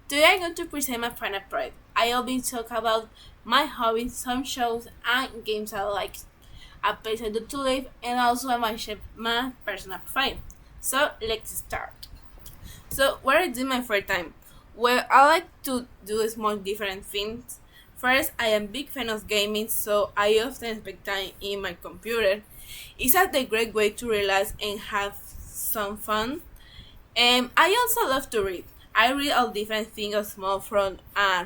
Today I'm going to present my final project. I'll be talk about my hobbies, some shows and games I like, a place I do to live, and also my personal profile. So let's start. So what I do in my free time? Well, I like to do small different things. First, I am big fan of gaming, so I often spend time in my computer. It's a great way to relax and have some fun. I also love to read. I read all different things, small from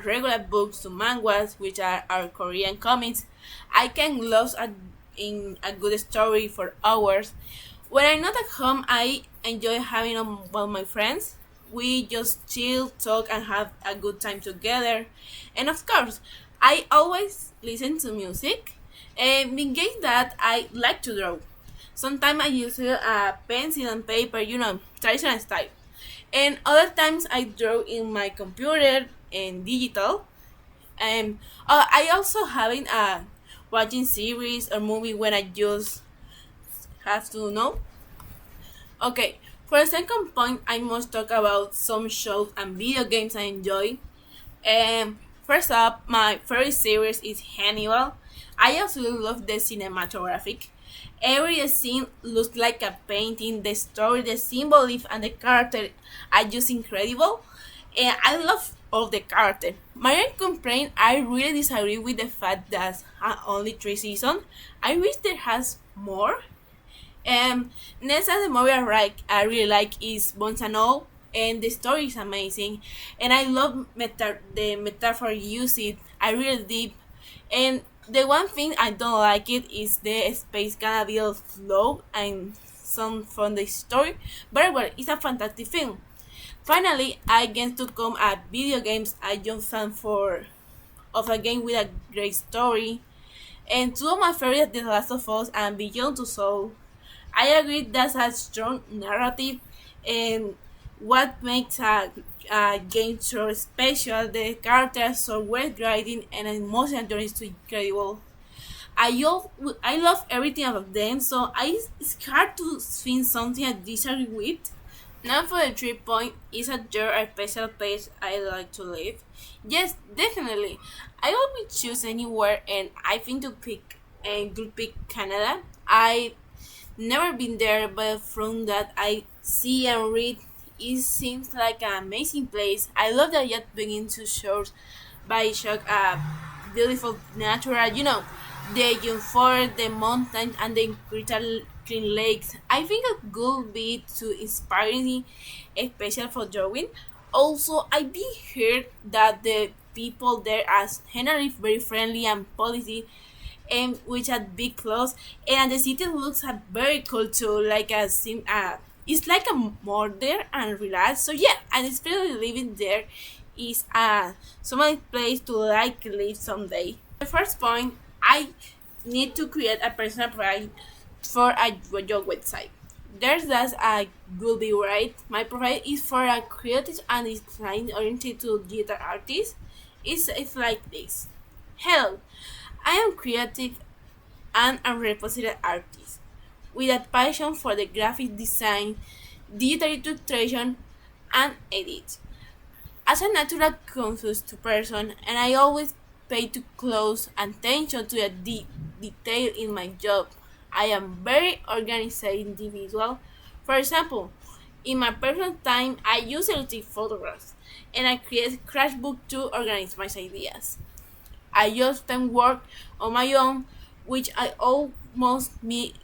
regular books to manhwas, which are our Korean comics. I can love in a good story for hours. When I'm not at home, I enjoy having with my friends. We just chill, talk, and have a good time together. And of course, I always listen to music. And in case that I like to draw. Sometimes I use a pencil and paper, traditional style. And other times I draw in my computer and digital. And I also having a watching series or movie when I just have to know. Okay, for the second point, I must talk about some shows and video games I enjoy. First up, my favorite series is Hannibal. I absolutely love the cinematographic. Every scene looks like a painting. The story, the symbolism, and the character are just incredible. And I love all the characters. My own complaint, I really disagree with the fact that only 3 seasons. I wish there has more. Next, the movie I really like is Bones and All, and the story is amazing, and I love the metaphor used it. I really deep, and the one thing I don't like it is the space gonna be slow and some from the story, but well, it's a fantastic film. Finally, I get to come at video games. I just fan for of a game with a great story, and two of my favorites, The Last of Us and Beyond Two Souls. I agree that's a strong narrative, and what makes a game so special, the characters so well writing and emotional journey is so incredible. I love everything about them, so it's hard to find something I disagree with. Now for the 3 point, is there a special place I like to live? Yes, definitely. I would choose anywhere, and I think to pick and could pick Canada. I never been there, but from that I see and read, it seems like an amazing place. I love that yet begin to shores by shock beautiful natural, the young forest, the mountains, and the crystal clean lakes. I think it could be too inspiring, especially for drawing. Also, I be heard that the people there are generally very friendly and policy, and which had big clothes, and the city looks very cool too, like it's like a more there and relaxed. So yeah, and especially living there is some place to like live someday. The first point, I need to create a personal profile for a job website. There's that I will be right. My profile is for a creative and design oriented to digital artists. It's like this. Hello, I am creative and a repository artist with a passion for the graphic design, digital illustration, and edit. As a natural conscious person, and I always pay too close attention to the detail in my job. I am very organized individual. For example, in my personal time, I usually take photographs, and I create scratchbook to organize my ideas. I often work on my own, which I almost me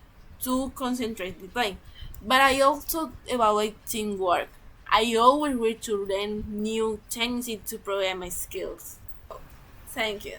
to concentrate the time. But I also evaluate teamwork. I always wish to learn new techniques to improve my skills. Thank you.